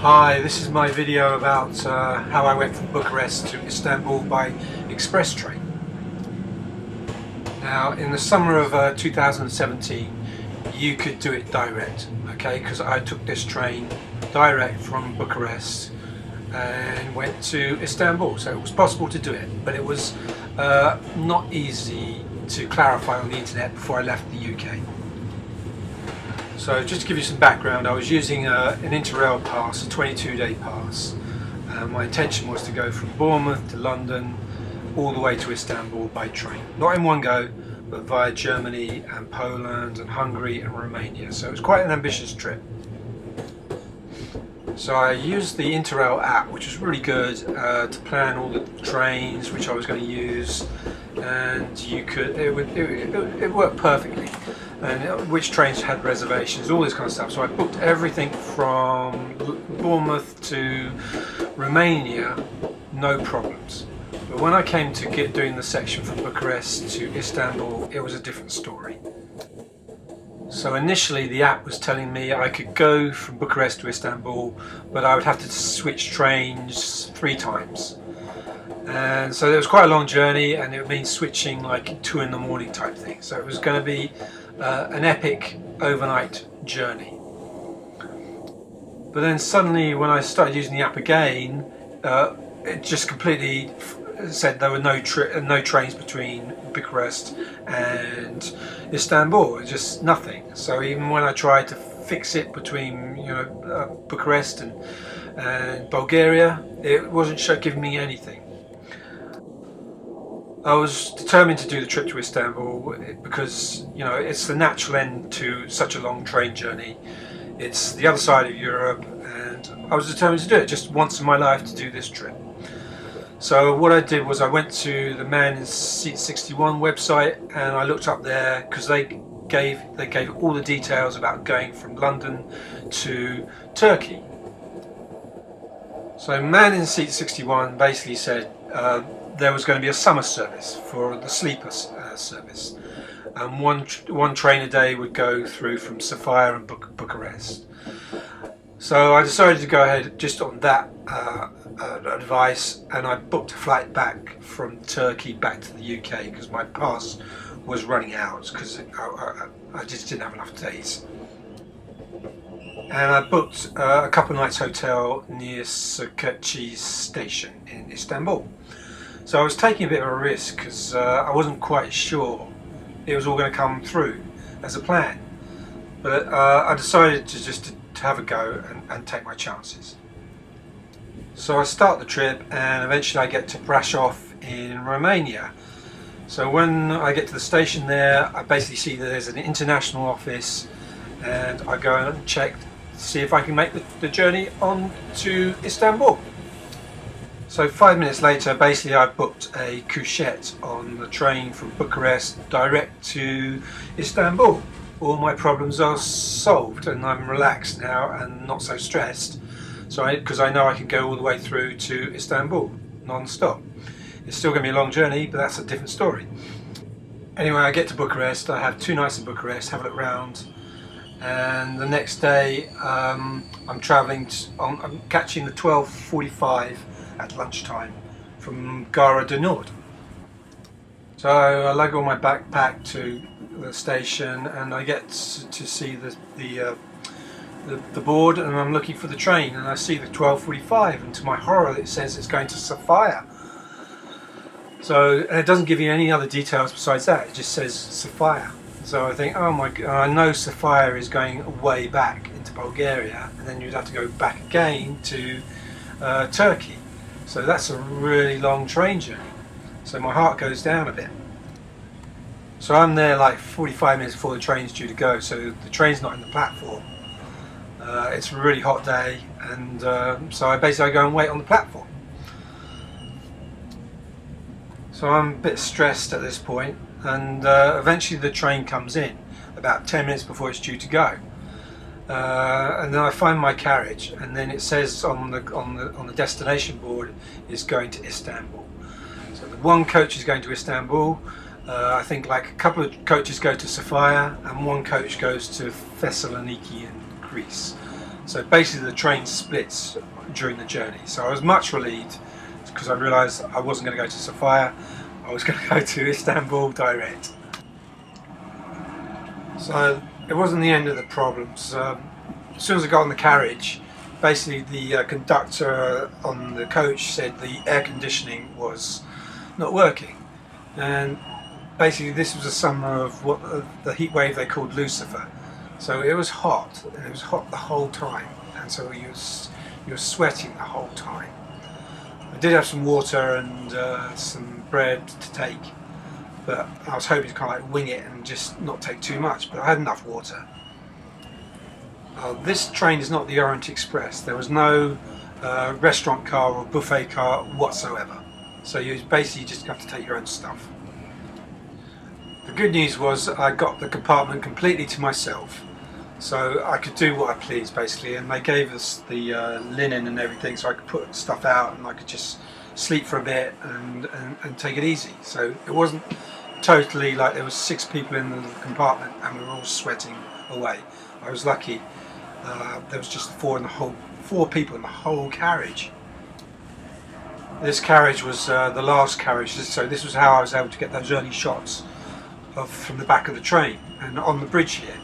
Hi, this is my video about how I went from Bucharest to Istanbul by express train. Now, in the summer of 2017, you could do it direct, okay? Because I took this train direct from Bucharest and went to Istanbul, so it was possible to do it, but it was not easy to clarify on the internet before I left the UK. So just to give you some background, I was using an Interrail pass, a 22-day pass. My intention was to go from Bournemouth to London all the way to Istanbul by train. Not in one go, but via Germany and Poland and Hungary and Romania. So it was quite an ambitious trip. So I used the Interrail app, which was really good, to plan all the trains which I was going to use, and it worked perfectly. And which trains had reservations, all this kind of stuff. So I booked everything from Bournemouth to Romania, no problems. But when I came to doing the section from Bucharest to Istanbul, it was a different story. So initially the app was telling me I could go from Bucharest to Istanbul, but I would have to switch trains 3 times. And so it was quite a long journey, and it would mean switching like 2 in the morning type thing. So it was going to be an epic overnight journey. But then suddenly when I started using the app again, it just completely said there were no trains between Bucharest and Istanbul, just nothing. So even when I tried to fix it between Bucharest and Bulgaria, it wasn't giving me anything. I was determined to do the trip to Istanbul because it's the natural end to such a long train journey. It's the other side of Europe, and I was determined to do it just once in my life, to do this trip. So what I did was I went to the Man in Seat 61 website, and I looked up there because they gave all the details about going from London to Turkey. So Man in Seat 61 basically said there was going to be a summer service for the sleeper service, and one train a day would go through from Sofia and Bucharest. So I decided to go ahead just on that advice, and I booked a flight back from Turkey back to the UK because my pass was running out because I just didn't have enough days. And I booked a couple of nights hotel near Sirkeci station in Istanbul. So I was taking a bit of a risk because I wasn't quite sure it was all going to come through as a plan. But I decided to have a go and take my chances. So I start the trip, and eventually I get to Brasov in Romania. So when I get to the station there, I basically see that there's an international office, and I go and check to see if I can make the journey on to Istanbul. So 5 minutes later, basically I booked a couchette on the train from Bucharest direct to Istanbul. All my problems are solved, and I'm relaxed now and not so stressed. So because I know I can go all the way through to Istanbul non-stop. It's still going to be a long journey, but that's a different story. Anyway, I get to Bucharest. I have 2 nights in Bucharest, have a look around, and the next day I'm catching the 12:45 at lunchtime from Gara du Nord. So I lug all my backpack to the station, and I get to see the board, and I'm looking for the train, and I see the 12:45, and to my horror it says it's going to Sofia. And it doesn't give you any other details besides that, it just says Sofia. So I think, oh my god, I know Sofia is going way back into Bulgaria, and then you'd have to go back again to Turkey. So that's a really long train journey. So my heart goes down a bit. So I'm there like 45 minutes before the train's due to go, so the train's not in the platform. It's a really hot day, and so I go and wait on the platform. So I'm a bit stressed at this point, and eventually the train comes in about 10 minutes before it's due to go. And then I find my carriage, and then it says on the destination board is going to Istanbul. So the one coach is going to Istanbul. I think like a couple of coaches go to Sofia, and one coach goes to Thessaloniki in Greece. So basically the train splits during the journey. So I was much relieved because I realised I wasn't going to go to Sofia, I was going to go to Istanbul direct. So it wasn't the end of the problems. As soon as I got on the carriage, basically the conductor on the coach said the air conditioning was not working, and basically this was a summer of what the heat wave they called Lucifer. So it was hot, and it was hot the whole time, and so you were sweating the whole time. I did have some water and some bread to take, but I was hoping to kind of like wing it and just not take too much, but I had enough water. This train is not the Orient Express. There was no restaurant car or buffet car whatsoever. So you basically just have to take your own stuff. The good news was I got the compartment completely to myself, so I could do what I pleased basically, and they gave us the linen and everything, so I could put stuff out and I could just sleep for a bit and take it easy. So it wasn't totally like there was 6 people in the compartment and we were all sweating away. I was lucky. There was just 4 people in the whole carriage. This carriage was the last carriage, so this was how I was able to get those early shots from the back of the train and on the bridge here,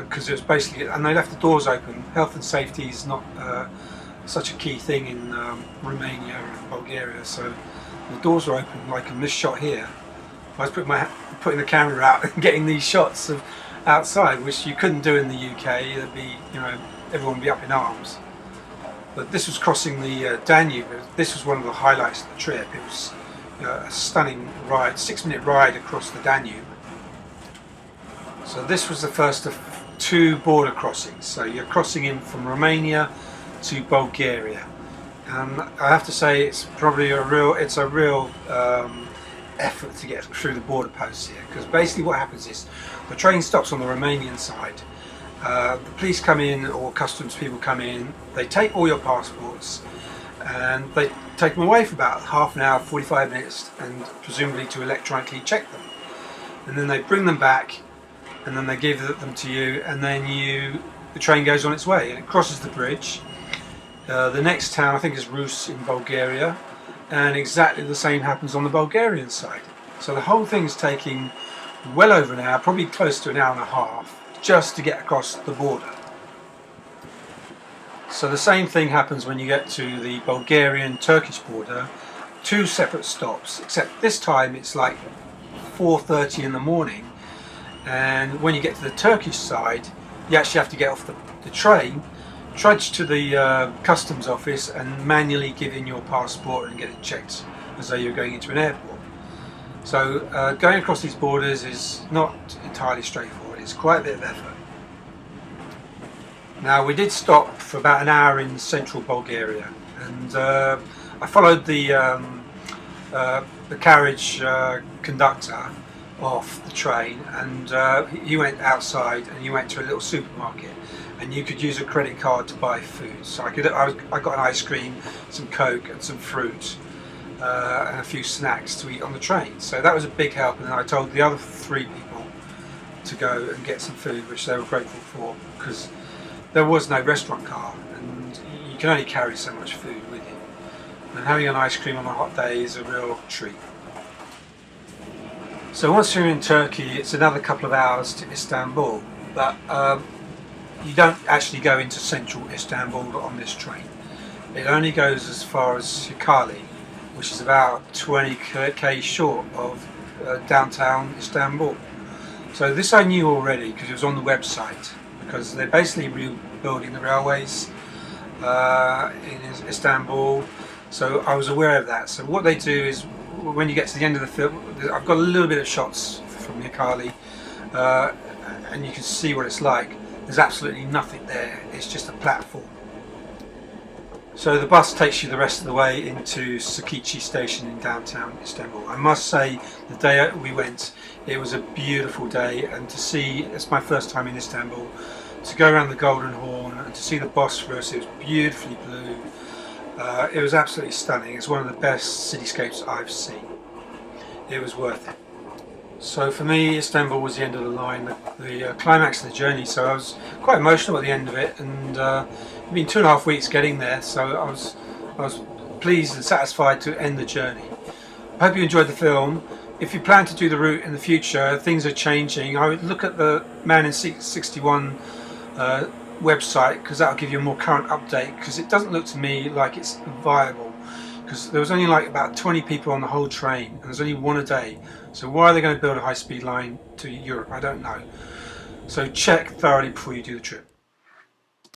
because it was basically, and they left the doors open. Health and safety is not such a key thing in Romania and Bulgaria, so the doors were open, like in this shot here. I was putting the camera out and getting these shots of outside, which you couldn't do in the UK. It'd be, everyone would be up in arms. But this was crossing the Danube. This was one of the highlights of the trip. It was a stunning ride, 6-minute ride across the Danube. So this was the first of 2 border crossings. So you're crossing in from Romania to Bulgaria. And I have to say it's probably a real effort to get through the border posts here, because basically what happens is the train stops on the Romanian side, the police come in, or customs people come in, they take all your passports and they take them away for about half an hour, 45 minutes, and presumably to electronically check them, and then they bring them back and then they give them to you, and then the train goes on its way and it crosses the bridge. The next town I think is Rus in Bulgaria, and exactly the same happens on the Bulgarian side. So the whole thing's taking well over an hour, probably close to an hour and a half, just to get across the border. So the same thing happens when you get to the Bulgarian-Turkish border, 2 separate stops, except this time it's like 4:30 in the morning, and when you get to the Turkish side you actually have to get off the train, trudge to the customs office and manually give in your passport and get it checked as though you're going into an airport. So going across these borders is not entirely straightforward. It's quite a bit of effort. Now we did stop for about an hour in central Bulgaria, and I followed the carriage conductor off the train, and he went outside and he went to a little supermarket, and you could use a credit card to buy food. So I got an ice cream, some Coke and some fruit, and a few snacks to eat on the train. So that was a big help, and then I told the other 3 people to go and get some food, which they were grateful for, because there was no restaurant car and you can only carry so much food with you. And having an ice cream on a hot day is a real treat. So once you're in Turkey, it's another couple of hours to Istanbul, but you don't actually go into central Istanbul on this train. It only goes as far as Halkali, which is about 20k short of downtown Istanbul. So this I knew already because it was on the website, because they're basically rebuilding the railways in Istanbul, so I was aware of that. So what they do is, when you get to the end of the film, I've got a little bit of shots from Halkali, and you can see what it's like. There's absolutely nothing there, it's just a platform. So the bus takes you the rest of the way into Sirkeci station in downtown Istanbul. I must say, the day we went, it was a beautiful day, and to see, it's my first time in Istanbul, to go around the Golden Horn and to see the Bosphorus, it was beautifully blue. It was absolutely stunning. It's one of the best cityscapes I've seen. It was worth it. So for me, Istanbul was the end of the line, the climax of the journey. So I was quite emotional at the end of it, and it'd been 2.5 weeks getting there. So I was pleased and satisfied to end the journey. I hope you enjoyed the film. If you plan to do the route in the future, things are changing. I would look at the Man in 61 website, because that'll give you a more current update, because it doesn't look to me like it's viable, because there was only like about 20 people on the whole train and there's only one a day. So why are they going to build a high-speed line to Europe? I don't know. So check thoroughly before you do the trip.